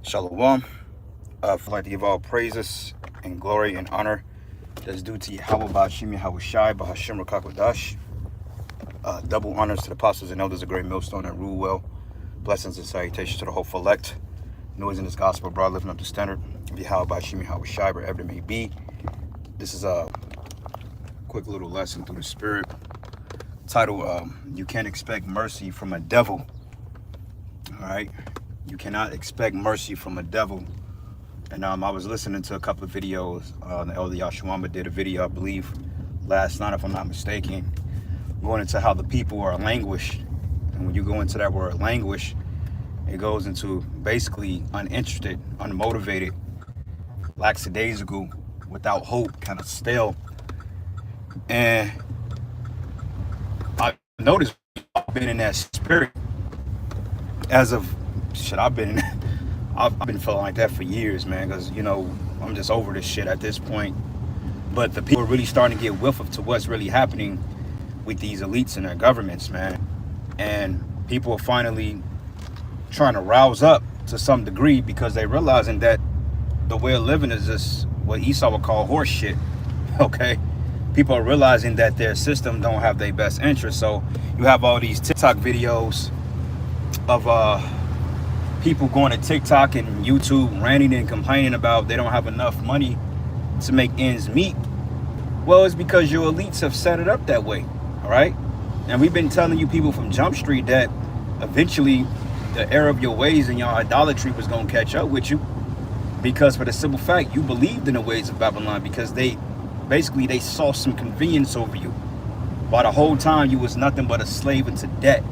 Shalom. I'd like to give all praises and glory and honor that's due to Yahweh Ba'ashim Yahweh Shai Bahashim Rakakwadash. Double honors to the apostles and elders of Great Millstone and rule well. Blessings and salutations to the hopeful elect. Noise in this gospel, broad lifting up the standard of Yahweh Ba'ashim Yahweh Shai, wherever it may be. This is a quick little lesson through the Spirit. Title, You Can't Expect Mercy from a Devil. All right. You cannot expect mercy from a devil. And I was listening to a couple of videos. The Elder Yashawama did a video, I believe, last night, if I'm not mistaken, going into how the people are languished. And when you go into that word languish, it goes into basically uninterested, unmotivated, lackadaisical, without hope, kind of stale. And I noticed I've been in that spirit as of I've been feeling like that for years, man, because I'm just over this shit at this point. But the people are really starting to get whiff of to what's really happening with these elites and their governments, man. And people are finally trying to rouse up to some degree because they're realizing that the way of living is just what Esau would call horse shit. Okay, people are realizing that their system don't have their best interest. So you have all these TikTok videos of people going to TikTok and YouTube ranting and complaining about they don't have enough money to make ends meet. Well, it's because your elites have set it up that way, all right? And we've been telling you people from Jump Street that eventually the error of your ways and your idolatry was going to catch up with you, because for the simple fact you believed in the ways of Babylon, because they saw some convenience over you, while the whole time you was nothing but a slave into debt.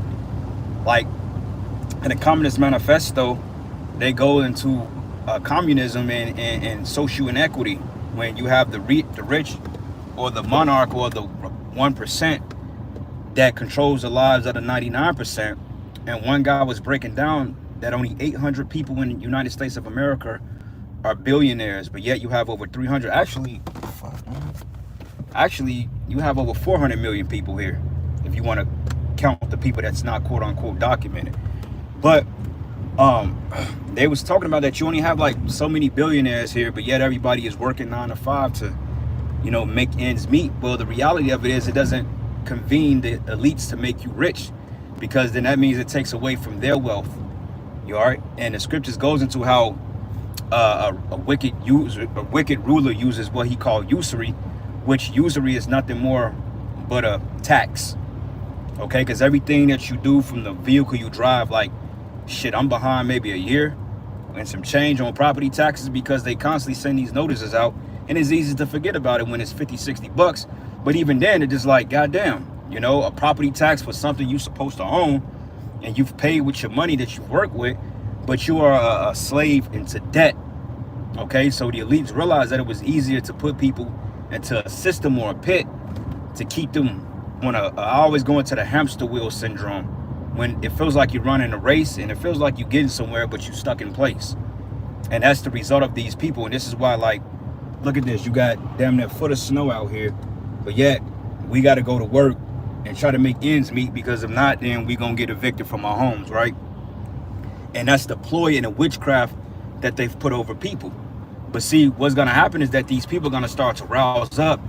Like, in the Communist Manifesto, they go into communism and social inequity, when you have the rich or the monarch or the 1% that controls the lives of the 99%. And one guy was breaking down that only 800 people in the United States of America are billionaires, but yet you have over 300. Actually, you have over 400 million people here, if you want to count the people that's not quote unquote documented. But they was talking about that you only have like so many billionaires here, but yet everybody is working 9 to 5 to, make ends meet. Well, the reality of it is it doesn't convene the elites to make you rich, because then that means it takes away from their wealth. You all right? And the scriptures goes into how a wicked ruler uses what he called usury, which usury is nothing more but a tax. Okay, because everything that you do from the vehicle you drive, like, shit, I'm behind maybe a year and some change on property taxes because they constantly send these notices out, and it's easy to forget about it when it's 50, 60 bucks. But even then, it's just like, goddamn, a property tax for something you're supposed to own, and you've paid with your money that you work with, but you are a slave into debt. Okay, so the elites realized that it was easier to put people into a system or a pit to keep them on I always go into the hamster wheel syndrome, when it feels like you're running a race and it feels like you're getting somewhere, but you're stuck in place. And that's the result of these people. And this is why, like, look at this. You got damn near a foot of snow out here, but yet we got to go to work and try to make ends meet, because if not, then we're going to get evicted from our homes, right? And that's the ploy and the witchcraft that they've put over people. But see, what's going to happen is that these people are going to start to rouse up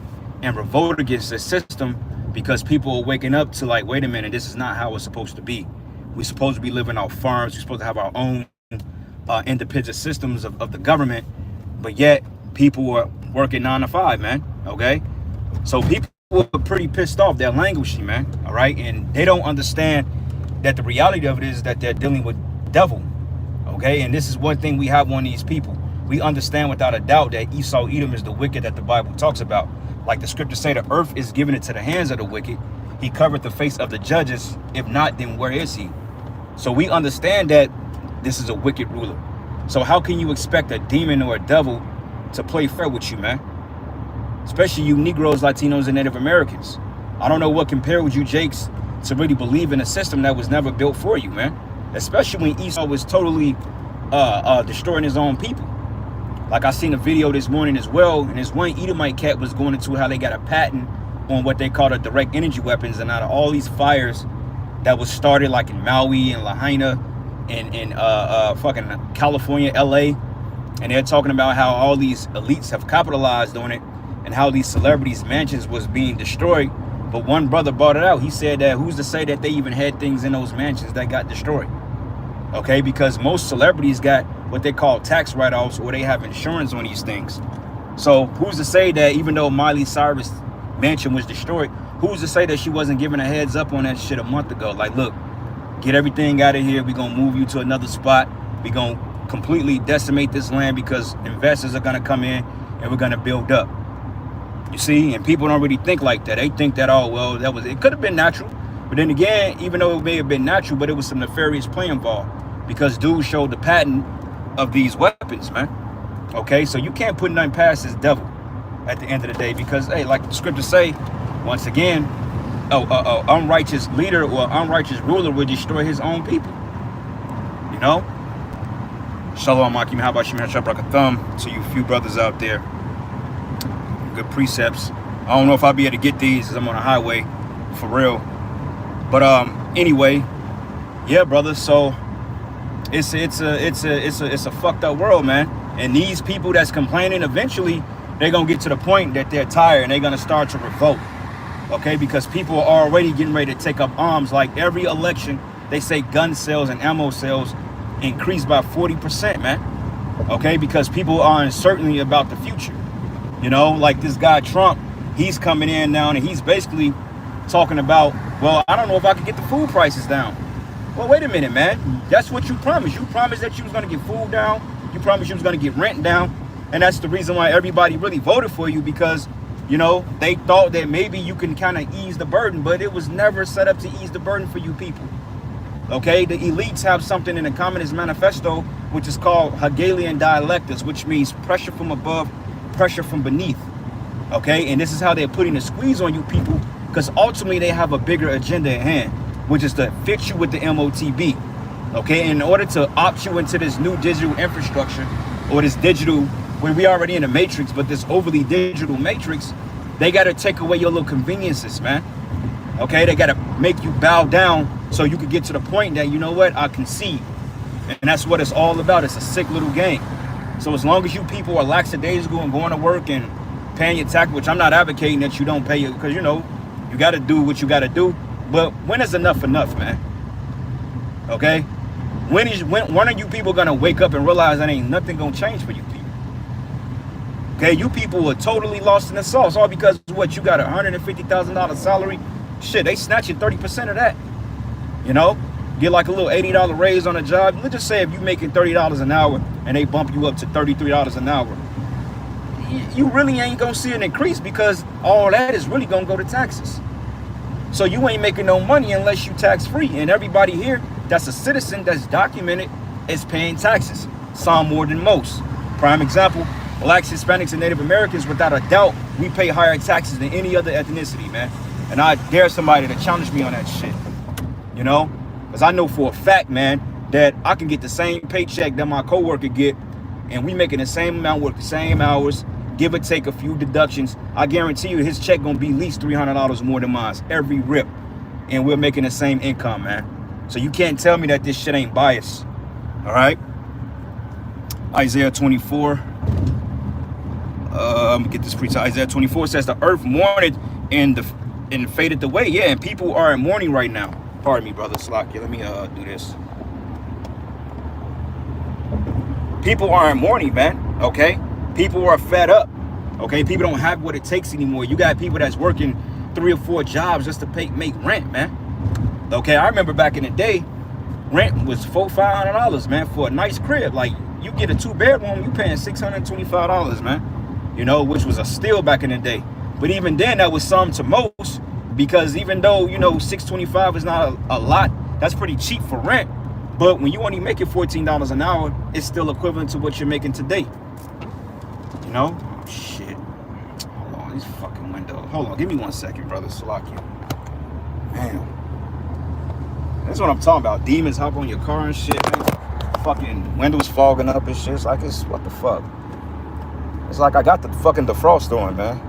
and revolt against the system, because people are waking up to, like, wait a minute, this is not how it's supposed to be. We're supposed to be living off farms. We're supposed to have our own independent systems of the government, but yet people are working 9 to 5, man. Okay, so people are pretty pissed off. They're languishing, man. All right, and they don't understand that the reality of it is that they're dealing with devil. Okay, and this is one thing we have on these people. We understand without a doubt that Esau Edom is the wicked that the Bible talks about. Like the scriptures say, the earth is given into the hands of the wicked. He covered the face of the judges. If not, then where is he? So we understand that this is a wicked ruler. So how can you expect a demon or a devil to play fair with you, man? Especially you Negroes, Latinos, and Native Americans. I don't know what compared you Jakes to really believe in a system that was never built for you, man. Especially when Esau was totally destroying his own people. Like, I seen a video this morning as well, and this one Edomite cat was going into how they got a patent on what they call the direct energy weapons, and out of all these fires that was started like in Maui and Lahaina fucking California, LA, and they're talking about how all these elites have capitalized on it and how these celebrities' mansions was being destroyed. But one brother brought it out. He said that who's to say that they even had things in those mansions that got destroyed? Okay, because most celebrities got what they call tax write-offs, or they have insurance on these things. So who's to say that even though Miley Cyrus' mansion was destroyed, who's to say that she wasn't given a heads up on that shit a month ago? Like, look, get everything out of here. We're going to move you to another spot. We're going to completely decimate this land because investors are going to come in and we're going to build up. You see, and people don't really think like that. They think that, oh, well, it could have been natural. But then again, even though it may have been natural, but it was some nefarious play involved because dude showed the patent of these weapons, man. Okay, so you can't put nothing past this devil at the end of the day because, hey, like the scriptures say, once again, unrighteous leader or unrighteous ruler will destroy his own people. You know? Shalom, Akim. How about you, man? Thumb to you few brothers out there. Good precepts. I don't know if I'll be able to get these because I'm on a highway, for real. But anyway, yeah, brother. So it's a fucked up world, man. And these people that's complaining, eventually they're gonna get to the point that they're tired and they're gonna start to revolt. Okay, because people are already getting ready to take up arms. Like every election, they say gun sales and ammo sales increased by 40%, man. Okay, because people are uncertain about the future. You know, like this guy Trump, he's coming in now and he's basically talking about, well, I don't know if I can get the food prices down. Well, wait a minute, man. That's what you promised. You promised that you was going to get food down. You promised you was going to get rent down. And that's the reason why everybody really voted for you, because, you know, they thought that maybe you can kind of ease the burden, but it was never set up to ease the burden for you people. Okay, the elites have something in the Communist Manifesto, which is called Hegelian dialectics, which means pressure from above, pressure from beneath. Okay, and this is how they're putting a squeeze on you people, because ultimately they have a bigger agenda at hand, which is to fix you with the MOTB. Okay, and in order to opt you into this new digital infrastructure, or this digital, where we already in a matrix, but this overly digital matrix, they got to take away your little conveniences, man. Okay, they got to make you bow down so you could get to the point that, you know what, I concede. And that's what it's all about. It's a sick little game. So as long as you people are lackadaisical and going to work and paying your tax, which I'm not advocating that you don't pay it, because, you know, you got to do what you got to do. But when is enough, man? Okay? When are you people going to wake up and realize that ain't nothing going to change for you people? Okay, you people are totally lost in the sauce, all because what, you got a $150,000 salary? Shit, they snatching 30% of that. You know, get like a little $80 raise on a job. Let's just say if you're making $30 an hour and they bump you up to $33 an hour, you really ain't gonna see an increase, because all that is really gonna go to taxes. So you ain't making no money unless you tax free. And everybody here that's a citizen that's documented is paying taxes, some more than most. Prime example, blacks, Hispanics, and Native Americans, without a doubt, we pay higher taxes than any other ethnicity, man. And I dare somebody to challenge me on that shit. You know, because I know for a fact, man, that I can get the same paycheck that my coworker get, and we making the same amount, work the same hours, give or take a few deductions. I guarantee you his check gonna be at least $300 more than mine every rip, and we're making the same income, man. So you can't tell me that this shit ain't biased. All right. Isaiah 24. I'm gonna get this preach. Isaiah 24 says the earth mourned and faded away. Yeah, and people are in mourning right now. Pardon me, brother Slack. Let me do this. People are in mourning, man. Okay, people are fed up. Okay, people don't have what it takes anymore. You got people that's working 3 or 4 jobs just to make rent, man. Okay, I remember back in the day, rent was $400-500, man, for a nice crib. Like, you get a 2-bedroom, you paying $625, man. You know, which was a steal back in the day. But even then, that was some to most, because even though, you know, $625 is not a lot, that's pretty cheap for rent. But when you only make it $14 an hour, it's still equivalent to what you're making today. You know? Oh, shit. Hold on, these fucking windows. Hold on, give me 1 second, brother Salaki. Damn. That's what I'm talking about. Demons hop on your car and shit, man. Fucking windows fogging up and shit. It's like, it's what the fuck? It's like I got the fucking defrost on, man.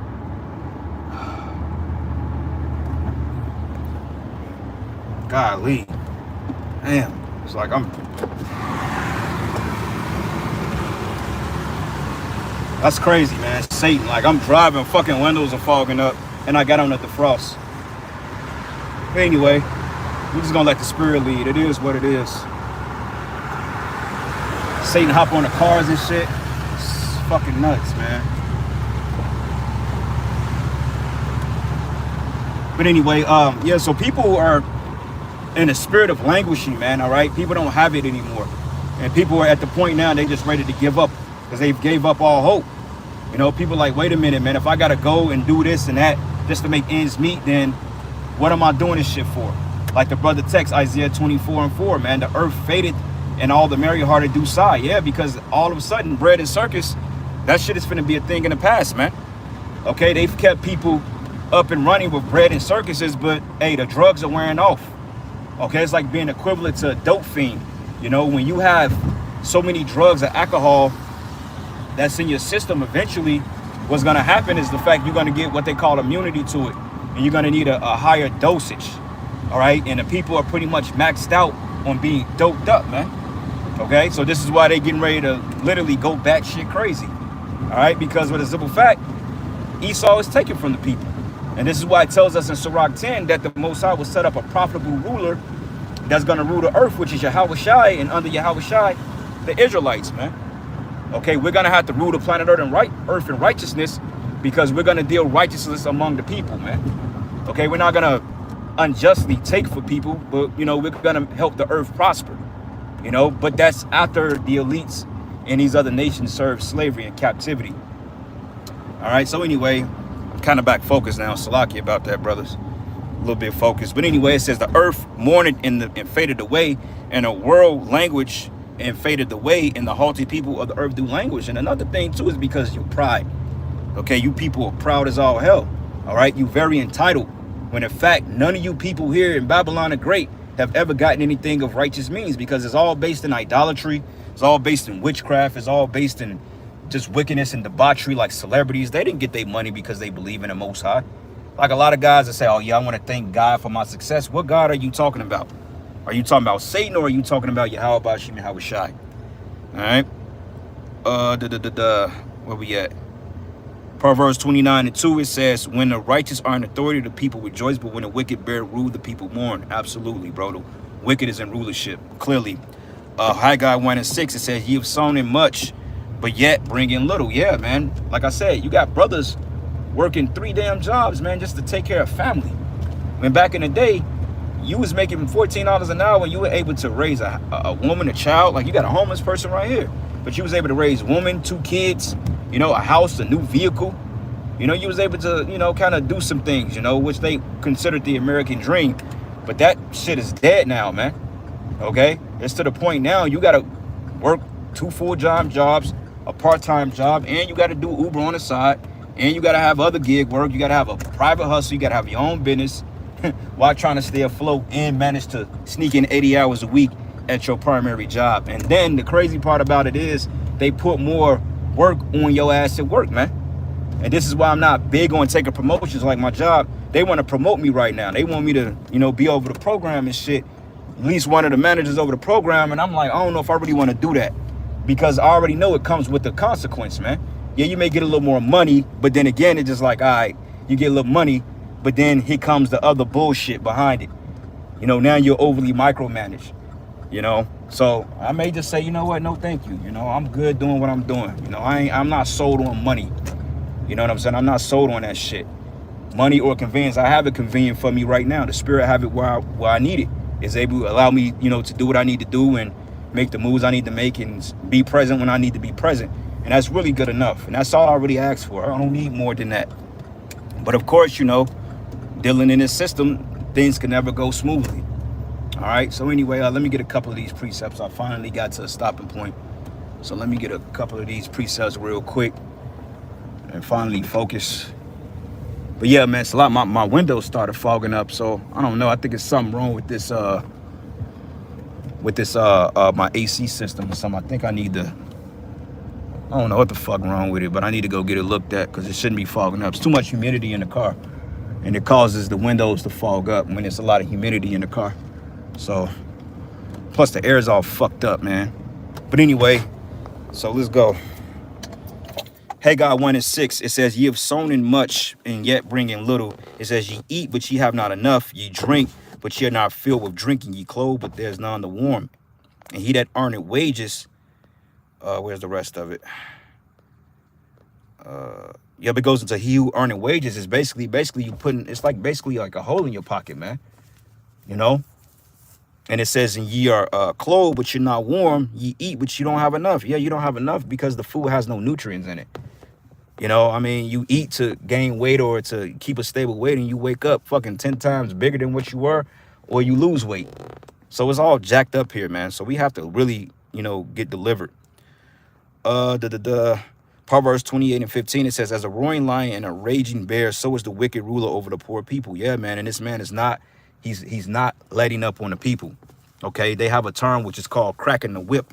Golly. Damn. windows. Like that's crazy, man. It's Satan. Like I'm driving, fucking windows are fogging up, and I got on at the frost. But anyway, we're just gonna let the spirit lead. It is what it is. Satan hop on the cars and shit. It's fucking nuts, man. But anyway, yeah, so people are in a spirit of languishing, man, all right? People don't have it anymore. And people are at the point now, they just ready to give up because they've gave up all hope. You know, people like, wait a minute, man, if I got to go and do this and that just to make ends meet, then what am I doing this shit for? Like the brother text, Isaiah 24:4, man, the earth faded and all the merry-hearted do sigh. Yeah, because all of a sudden, bread and circus, that shit is finna be a thing in the past, man. Okay, they've kept people up and running with bread and circuses, but hey, the drugs are wearing off. Okay, it's like being equivalent to a dope fiend. You know, when you have so many drugs or alcohol that's in your system, eventually what's gonna happen is the fact you're gonna get what they call immunity to it, and you're gonna need a higher dosage. All right, and the people are pretty much maxed out on being doped up, man. Okay, so this is why they getting ready to literally go batshit crazy. All right, because with a simple fact, Esau is taken from the people. And this is why it tells us in Sirach 10 that the Most High will set up a profitable ruler that's going to rule the earth, which is Yahweh Shai, and under Yahweh Shai, the Israelites, man. Okay, we're going to have to rule the planet earth in righteousness because we're going to deal righteousness among the people, man. Okay, we're not going to unjustly take for people, but, you know, we're going to help the earth prosper, you know, but that's after the elites and these other nations serve slavery and captivity. All right, so anyway, kind of back focused now. Salaki about that, brothers. A little bit focused. But anyway, it says the earth mourned and faded away, and the world language and faded away, and the haughty people of the earth do languish. And another thing too is because of your pride. Okay, you people are proud as all hell. All right, you very entitled. When in fact, none of you people here in Babylon the Great have ever gotten anything of righteous means, because it's all based in idolatry. It's all based in witchcraft. It's all based in just wickedness and debauchery, like celebrities. They didn't get their money because they believe in the Most High. Like a lot of guys that say, oh yeah, I want to thank God for my success. What God are you talking about? Are you talking about Satan, or are you talking about Yahweh Bashim and Yahweh Shai? All right. Where we at? Proverbs 29:2, it says, when the righteous are in authority, the people rejoice, but when the wicked bear rule, the people mourn. Absolutely, bro. The wicked is in rulership, clearly. Haggai 1:6, it says, ye have sown in much, but yet bring in little. Yeah, man. Like I said, you got brothers working 3 damn jobs, man, just to take care of family. When back in the day, you was making $14 an hour when you were able to raise a woman, a child. Like you got a homeless person right here, but you was able to raise a woman, 2 kids, you know, a house, a new vehicle. You know, you was able to, you know, kind of do some things, you know, which they considered the American dream. But that shit is dead now, man. Okay? It's to the point now you got to work 2 full-time jobs, a part-time job, and you got to do Uber on the side, and you got to have other gig work. You got to have a private hustle. You got to have your own business while trying to stay afloat and manage to sneak in 80 hours a week at your primary job. And then the crazy part about it is they put more work on your ass at work, man. And this is why I'm not big on taking promotions like my job. They want to promote me right now. They want me to, you know, be over the program and shit. At least one of the managers over the program. And I'm like, I don't know if I really want to do that, because I already know it comes with the consequence, man. Yeah, you may get a little more money, but then again, it's just like, all right, you get a little money, but then here comes the other bullshit behind it. You know, now you're overly micromanaged, you know? So I may just say, you know what? No, thank you. You know, I'm good doing what I'm doing. You know, I'm not sold on money. You know what I'm saying? I'm not sold on that shit. Money or convenience. I have it convenient for me right now. The spirit have it where I need it. It's able to allow me, you know, to do what I need to do and make the moves I need to make and be present when I need to be present. And that's really good enough. And that's all I really ask for. I don't need more than that. But of course, you know, dealing in this system, things can never go smoothly. All right. So anyway, let me get a couple of these precepts. I finally got to a stopping point. So let me get a couple of these precepts real quick and finally focus. But yeah, man, it's a lot. My windows started fogging up. So I don't know. I think it's something wrong with this my AC system or something. I think I need to, I don't know what the fuck wrong with it, but I need to go get it looked at, because it shouldn't be fogging up. It's too much humidity in the car, and it causes the windows to fog up when there's a lot of humidity in the car. So Plus the air is all fucked up, man. But anyway, so let's go. Haggai 1:6, it says, ye have sown in much and yet bring in little. It says, ye eat, but ye have not enough. Ye drink, but ye are not filled with drinking. Ye clothe, but there's none to warm. And he that earneth wages, where's the rest of it? Yeah, but it goes into he who earneth wages is basically you putting, it's like basically like a hole in your pocket, man. You know? And it says, and ye are clothed, but you're not warm. Ye eat, but you don't have enough. Yeah, you don't have enough because the food has no nutrients in it. You know, I mean, you eat to gain weight or to keep a stable weight, and you wake up fucking 10 times bigger than what you were, or you lose weight. So it's all jacked up here, man. So we have to really, you know, get delivered. Proverbs 28:15, it says, as a roaring lion and a raging bear, so is the wicked ruler over the poor people. Yeah, man. And this man is not, he's not letting up on the people. Okay, they have a term which is called cracking the whip.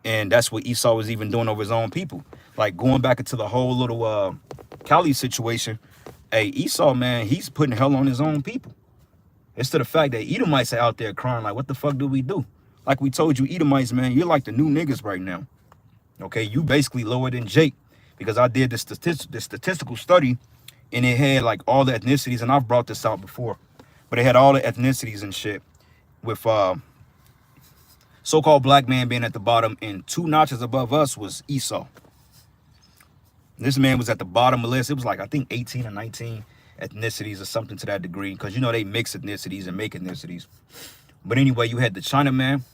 And that's what Esau was even doing over his own people. Like going back into the whole little Cali situation. Hey, Esau, man, he's putting hell on his own people. It's to the fact that Edomites are out there crying like, what the fuck do we do? Like we told you, Edomites, man, you're like the new niggas right now. Okay, you basically lower than Jake. Because I did the statistical study, and it had like all the ethnicities, and I've brought this out before. But it had all the ethnicities and shit with so-called black man being at the bottom, and 2 notches above us was Esau. This man was at the bottom of the list. It was like, I think 18 or 19 ethnicities or something to that degree. Because, you know, they mix ethnicities and make ethnicities. But anyway, you had the China man,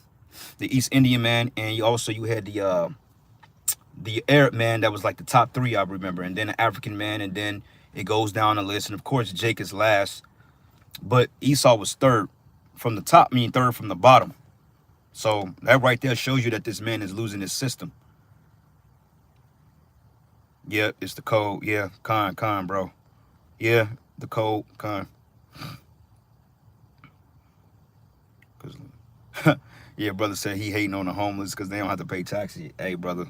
the East Indian man, and you had the Arab man that was like the top 3, I remember. And then the African man, and then it goes down the list. And, of course, Jake is last. But Esau was third from the top, third from the bottom. So that right there shows you that this man is losing his system. Yeah, it's the code. Yeah, con, bro. Yeah, the code, con. Yeah, brother said he hating on the homeless because they don't have to pay taxes. Hey, brother.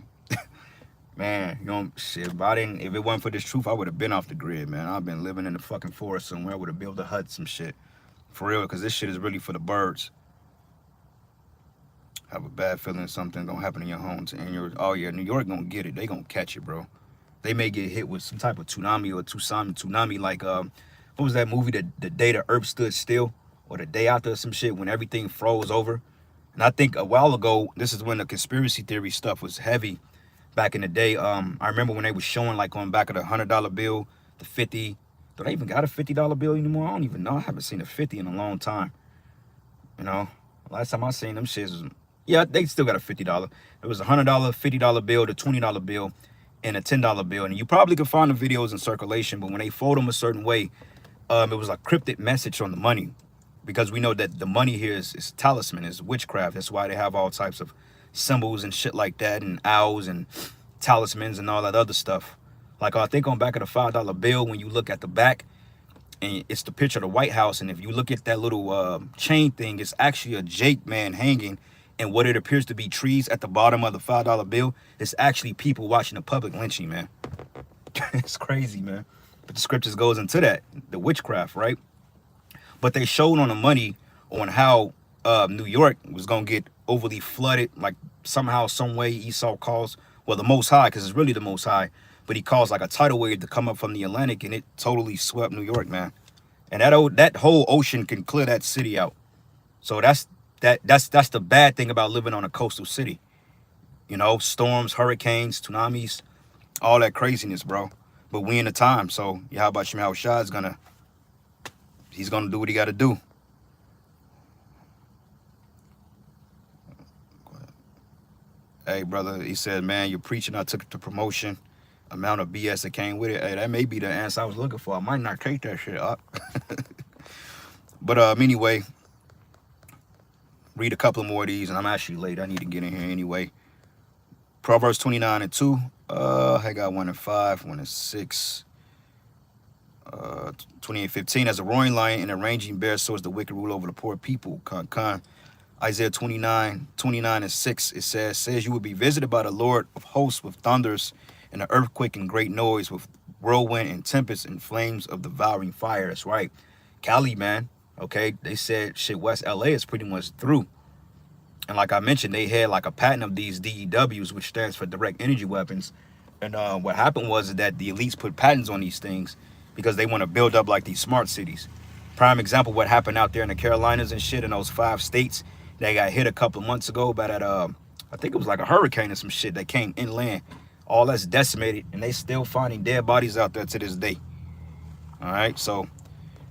Man, you know, shit, if it wasn't for this truth, I would have been off the grid, man. I've been living in the fucking forest somewhere. I would have built a hut, some shit. For real, because this shit is really for the birds. Have a bad feeling something gonna happen in your homes, and oh yeah, New York gonna get it. They gonna catch it, bro. They may get hit with some type of tsunami or tsunami like what was that movie, the day the earth stood still, or the day after, some shit when everything froze over. And I think a while ago, this is when the conspiracy theory stuff was heavy back in the day. I remember when they was showing like on back of the $100 bill, the 50. Do they even got a $50 bill anymore? I don't even know. I haven't seen a 50 in a long time. You know, last time I seen them shits was, yeah, they still got a $50. It was a $100, $50 bill, the $20 bill, and a $10 bill. And you probably could find the videos in circulation, but when they fold them a certain way, it was a cryptic message on the money. Because we know that the money here is talisman, is witchcraft. That's why they have all types of symbols and shit like that, and owls and talismans and all that other stuff. Like I think on back of the $5 bill, when you look at the back, and it's the picture of the White House, and if you look at that little chain thing, it's actually a Jake man hanging, and what it appears to be trees at the bottom of the $5 bill, it's actually people watching a public lynching, man. It's crazy, man. But the scriptures goes into that, the witchcraft, right? But they showed on the money on how New York was gonna get overly flooded, like somehow, some way Esau caused, well, the Most High, because it's really the Most High, but he caused like a tidal wave to come up from the Atlantic, and it totally swept New York, man. And that whole ocean can clear that city out. So that's the bad thing about living on a coastal city. You know, storms, hurricanes, tsunamis, all that craziness, bro. But we in the time, so how about Shemel Shah's he's gonna do what he gotta do. Hey, brother, he said, man, you're preaching. I took it to promotion. Amount of BS that came with it. Hey, that may be the answer I was looking for. I might not take that shit up. But anyway, read a couple more of these, and I'm actually late. I need to get in here anyway. Proverbs 29:2. Haggai 1:5, 1:6. 28:15. As a roaring lion and a raging bear, so is the wicked rule over the poor people. Isaiah 29:6. It says you will be visited by the Lord of hosts with thunders and an earthquake and great noise, with whirlwind and tempest and flames of devouring fire. That's right. Cali, man. Okay, they said shit, West LA is pretty much through. And like I mentioned, they had like a patent of these DEWs, which stands for direct energy weapons. And what happened was that the elites put patents on these things because they want to build up like these smart cities. Prime example, what happened out there in the Carolinas and shit in those 5 states. They got hit a couple of months ago by that, I think it was like a hurricane or some shit that came inland. All that's decimated, and they still finding dead bodies out there to this day. All right, so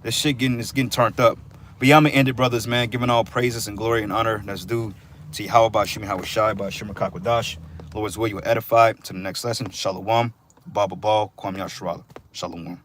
this shit getting turned up. But yeah, I'm gonna end it, brothers, man. Giving all praises and glory and honor that's due to Yahweh Shemi Hawashai by Shema Kakwadash. Lord's will you are edified. To the next lesson, Shalom, Baba Ball, Kwame Yashrala. Shalom.